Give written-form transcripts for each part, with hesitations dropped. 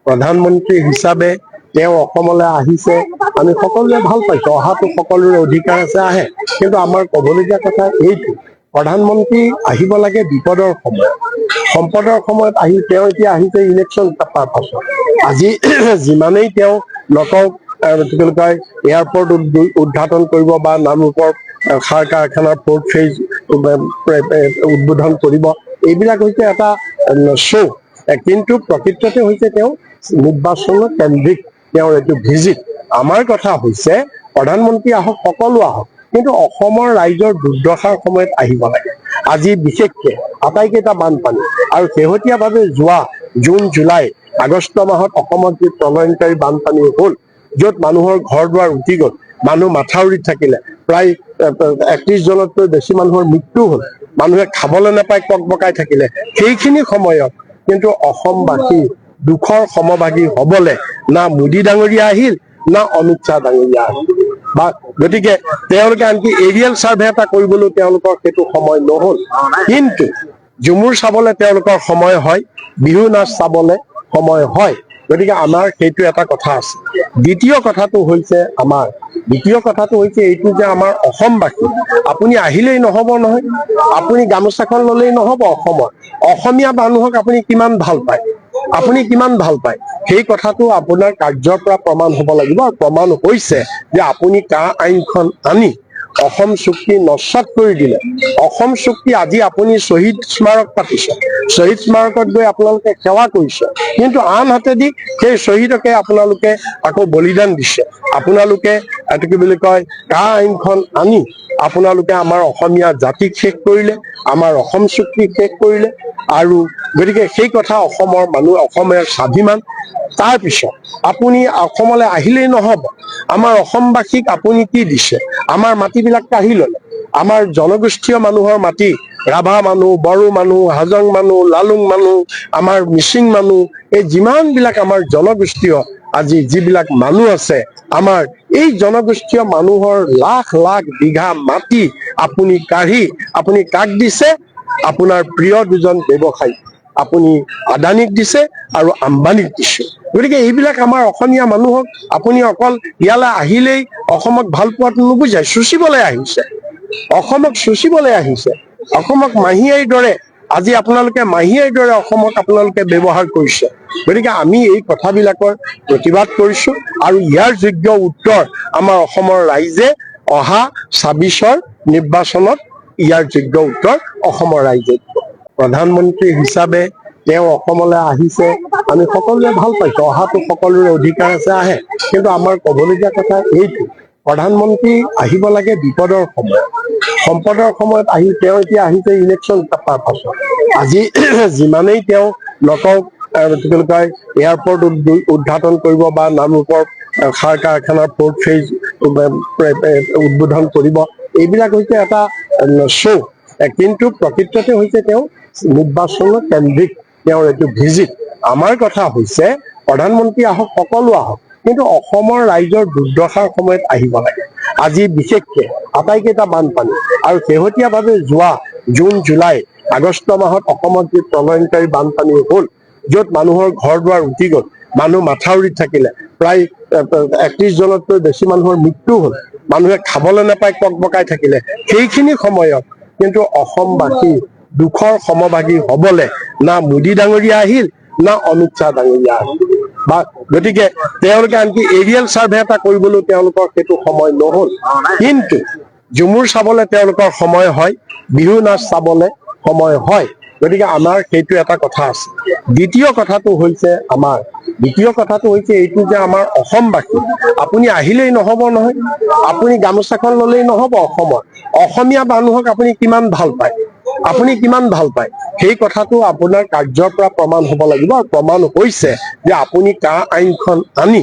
প্ৰধানমন্ত্ৰী হিচাপে তেওঁ অসমলৈ আহিছে, আমি সকলোৱে ভাল পাইছো। অহাটো সকলোৰে অধিকাৰ আছে, আহে। কিন্তু আমাৰ ক'বলগীয়া কথা এইটো, প্ৰধানমন্ত্ৰী আহিব লাগে বিপদৰ সময়ত, সম্পদৰ সময়ত আহি তেওঁ এতিয়া আহিছে ইলেকশ্যন পাতাৰ পাছত। আজি যিমানেই তেওঁ নকওক কি বুলি কয় এয়াৰপৰ্ট উদ্ঘাটন কৰিব বা নামৰূপৰ সাৰ কাৰখানাৰ 4th ফেজ উদ্বোধন কৰিব, এইবিলাক হৈছে এটা শ্ব'। কিন্তু প্ৰকৃততে হৈছে তেওঁ নিৰ্বাচনৰ কেন্দ্ৰিক তেওঁৰ এইটো ভিজিট। আমাৰ কথা হৈছে প্ৰধানমন্ত্ৰী আহক, সকলো আহক, কিন্তু অসমৰ ৰাইজৰ দুৰ্দশাৰ সময়ত আহিব লাগে। আজি বিশেষকে আটাইকেইটা বানপানী আৰু শেহতীয়াভাৱে যোৱা জুন, জুলাই, আগষ্ট মাহত অসমত যি প্ৰলয়ংকাৰী বানপানী হ'ল, য'ত মানুহৰ ঘৰ দুৱাৰ উটি গ'ল, মানুহ মাথাউৰিত থাকিলে, প্ৰায় 31 জনতকৈ বেছি মানুহৰ মৃত্যু হ'ল, মানুহে খাবলৈ নাপাই ককবকাই থাকিলে। সেইখিনি সময়ত কিন্তু অসমবাসী দুখৰ সমভাগী হবলে না মোদী ডাঙৰীয়া আহিল, না অমিত শ্বাহ ডাঙৰীয়া আহিল। বা গতিকে তেওঁলোকে আনকি এৰিয়েল ছাৰ্ভে এটা কৰিবলৈ তেওঁলোকৰ সেইটো সময় নহল। কিন্তু ঝুমুৰ চাবলৈ তেওঁলোকৰ সময় হয়, বিহু নাচ চাবলৈ সময় হয়। গতিকে আমাৰ সেইটো এটা কথা আছে। দ্বিতীয় কথাটো হৈছে এইটো যে আমাৰ অসমবাসী, আপুনি আহিলেই নহব নহয়, আপুনি গামোচাখন ললেই নহব। অসমীয়া মানুহক আপুনি কিমান ভাল পায়, সেই কথাটো আপোনাৰ কাৰ্যৰ পৰা প্ৰমাণ হ'ব লাগিব। আৰু প্ৰমাণ হৈছে যে আপুনি আইনখন আনি অসম চুক্তি নস্যাৎ কৰি দিলে। অসম চুক্তি আজি আপুনি শ্বহীদ স্মাৰক পাতিছে, শ্বহীদ স্মাৰকত গৈ আপোনালোকে সেৱা কৰিছে, কিন্তু আনহাতেদি সেই শ্বহীদকে আপোনালোকে আকৌ বলিদান দিছে। আপোনালোকে এইটো কি বুলি কয় আইনখন আনি আপোনালোকে আমাৰ অসমীয়া জাতিক শেষ কৰিলে, আমাৰ অসম চুক্তিক শেষ কৰিলে। আৰু গতিকে সেই কথা অসমৰ মানুহ, অসমৰ স্বাভিমান। তাৰপিছত আপুনি অসমলৈ আহিলেই নহব, আমাৰ অসমবাসীক আপুনি কি দিছে? আমাৰ মাটিবিলাক কাঢ়ি ললে, আমাৰ জনগোষ্ঠীয় মানুহৰ মাটি, ৰাভা মানুহ, বড়ো মানুহ, হাজং মানুহ, লালুং মানুহ, আমাৰ মিচিং মানুহ, এই যিমানবিলাক আমাৰ জনগোষ্ঠীয় আজি যিবিলাক মানুহ আছে, আমাৰ এই জনগোষ্ঠীয় মানুহৰ লাখ লাখ বিঘা মাটি আপুনি কাঢ়ি আপুনি কাক দিছে? আপোনাৰ প্ৰিয় দুজন ব্যৱসায়ী, আপুনি আদানীক দিছে আৰু আম্বানীক দিছে। গতিকে এইবিলাক আমাৰ অসমীয়া মানুহক আপুনি অকল ইয়ালৈ আহিলেই অসমক ভাল পোৱাটো নুবুজায়, চুচিবলৈ আহিছে, অসমক চুচিবলৈ আহিছে। অসমক মাহীৰ দৰে আজি আপোনালোকে অসমক আপোনালোকে ব্যৱহাৰ কৰিছে। গতিকে আমি এই কথাবিলাকৰ প্ৰতিবাদ কৰিছো, আৰু ইয়াৰ যোগ্য উত্তৰ আমাৰ অসমৰ ৰাইজে অহা 26ৰ নিৰ্বাচনত ইয়াৰ যোগ্য উত্তৰ অসমৰ ৰাইজে দিব। প্ৰধানমন্ত্ৰী হিচাপে তেওঁ অসমলৈ আহিছে, আমি সকলোৱে ভাল পাইছো। অহাটো সকলোৰে অধিকাৰ আছে, আহে। কিন্তু আমাৰ ক'বলগীয়া কথা এইটো, প্ৰধানমন্ত্ৰী আহিব লাগে বিপদৰ সময়ত, সম্পদৰ সময়ত আহি তেওঁ এতিয়া আহিছে ইলেকশ্যন পাতাৰ পাছত। আজি যিমানেই তেওঁ নকওক কি বুলি কয় এয়াৰপৰ্ট উদ্ঘাটন কৰিব বা নামৰূপৰ সাৰ কাৰখানাৰ 4th ফেজ উদ্বোধন কৰিব, এইবিলাক হৈছে এটা শ্ব'। কিন্তু প্ৰকৃততে হৈছে তেওঁ নিৰ্বাচনৰ কেন্দ্ৰিক তেওঁৰ এইটো ভিজিট। আমাৰ কথা হৈছে প্ৰধানমন্ত্ৰী আহক, সকলো আহক, কিন্তু অসমৰ ৰাইজৰ দুৰ্দশাৰ সময়ত আহিব লাগে। আজি বিশেষকে আটাইকেইটা বানপানী আৰু শেহতীয়াভাৱে যোৱা জুন, জুলাই, আগষ্ট মাহত অসমত যি প্ৰলয়ংকাৰী বানপানী হ'ল, য'ত মানুহৰ ঘৰ দুৱাৰ উটি গ'ল, মানুহ মাথাউৰিত থাকিলে, প্ৰায় 31 জনতকৈ বেছি মানুহৰ মৃত্যু হ'ল, মানুহে খাবলৈ নাপাই ককবকাই থাকিলে। সেইখিনি সময়ত কিন্তু অসমবাসী দুখৰ সমভাগী হবলে না মোদী ডাঙৰীয়া আহিল, না অমিত শ্বাহ ডাঙৰীয়া আহিল। বা গতিকে তেওঁলোকে আনকি এৰিয়েল ছাৰ্ভে এটা কৰিবলৈ তেওঁলোকৰ সেইটো সময় নহল। কিন্তু ঝুমুৰ চাবলৈ তেওঁলোকৰ সময় হয়, বিহু নাচ চাবলৈ সময় হয়। গতিকে আমাৰ সেইটো এটা কথা আছে। দ্বিতীয় কথাটো হৈছে এইটো যে আমাৰ অসমবাসী, আপুনি আহিলেই নহব নহয়, আপুনি গামোচাখন ললেই নহব। অসমীয়া মানুহক আপুনি কিমান ভাল পায়, সেই কথাটো আপোনাৰ কাৰ্যৰ পৰা প্ৰমাণ হ'ব লাগিব। আৰু প্ৰমাণ হৈছে যে আপুনি আইনখন আনি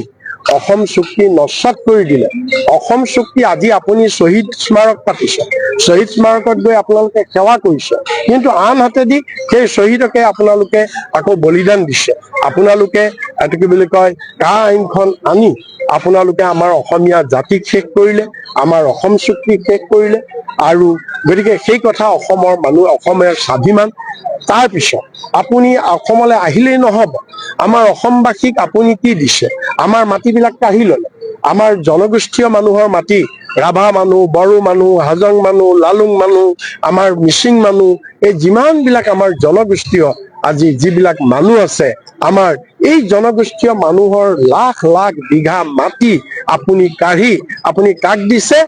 অসম চুক্তি নস্যাৎ কৰি দিলে। অসম চুক্তি আজি আপুনি শ্বহীদ স্মাৰক পাতিছে, শ্বহীদ স্মাৰকত গৈ আপোনালোকে সেৱা কৰিছে, কিন্তু আনহাতেদি সেই শ্বহীদকে আপোনালোকে আকৌ বলিদান দিছে। আপোনালোকে এইটো কি বুলি কয় আইনখন আনি আপোনালোকে আমাৰ অসমীয়া জাতিক শেষ কৰিলে, আমাৰ অসম চুক্তি শেষ কৰিলে। আৰু গতিকে সেই কথা অসমৰ মানুহ, অসমৰ স্বাভিমান। তাৰপিছত আপুনি অসমলৈ আহিলেই নহব, আমাৰ অসমবাসীক আপুনি কি দিছে? আমাৰ মাটিবিলাক কাঢ়ি ললে, আমাৰ জনগোষ্ঠীয় মানুহৰ মাটি, ৰাভা মানুহ, বড়ো মানুহ, হাজং মানুহ, লালুং মানুহ, আমাৰ মিচিং মানুহ, এই যিমানবিলাক আমাৰ জনগোষ্ঠীয় আজি যিবিলাক মানুহ আছে, আমাৰ এই জনগোষ্ঠীয় মানুহৰ লাখ লাখ বিঘা মাটি আপুনি কাঢ়ি আপুনি কাক দিছে?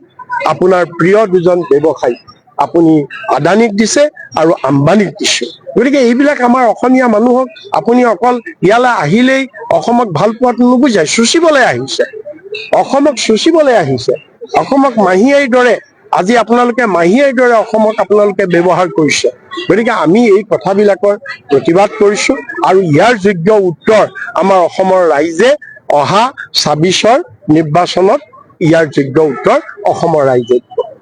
আপোনাৰ প্ৰিয় দুজন ব্যৱসায়ী, আপুনি আদানীক দিছে আৰু আম্বানীক দিছে। গতিকে এইবিলাক আমাৰ অসমীয়া মানুহক আপুনি অকল ইয়ালৈ আহিলেই অসমক ভাল পোৱাটো নুবুজায়, চুচিবলৈ আহিছে, অসমক চুচিবলৈ আহিছে, অসমক মাহীৰ দৰে আজি আপোনালোকে মাহীৰ দৰে অসমক আপোনালোকে ব্যৱহাৰ কৰিছে। গতিকে আমি এই কথাবিলাকৰ প্ৰতিবাদ কৰিছো আৰু ইয়াৰ যোগ্য উত্তৰ আমাৰ অসমৰ ৰাইজে অহা ২৬ৰ নিৰ্বাচনত ইয়াৰ যোগ্য উত্তৰ অসমৰ ৰাইজে দিব।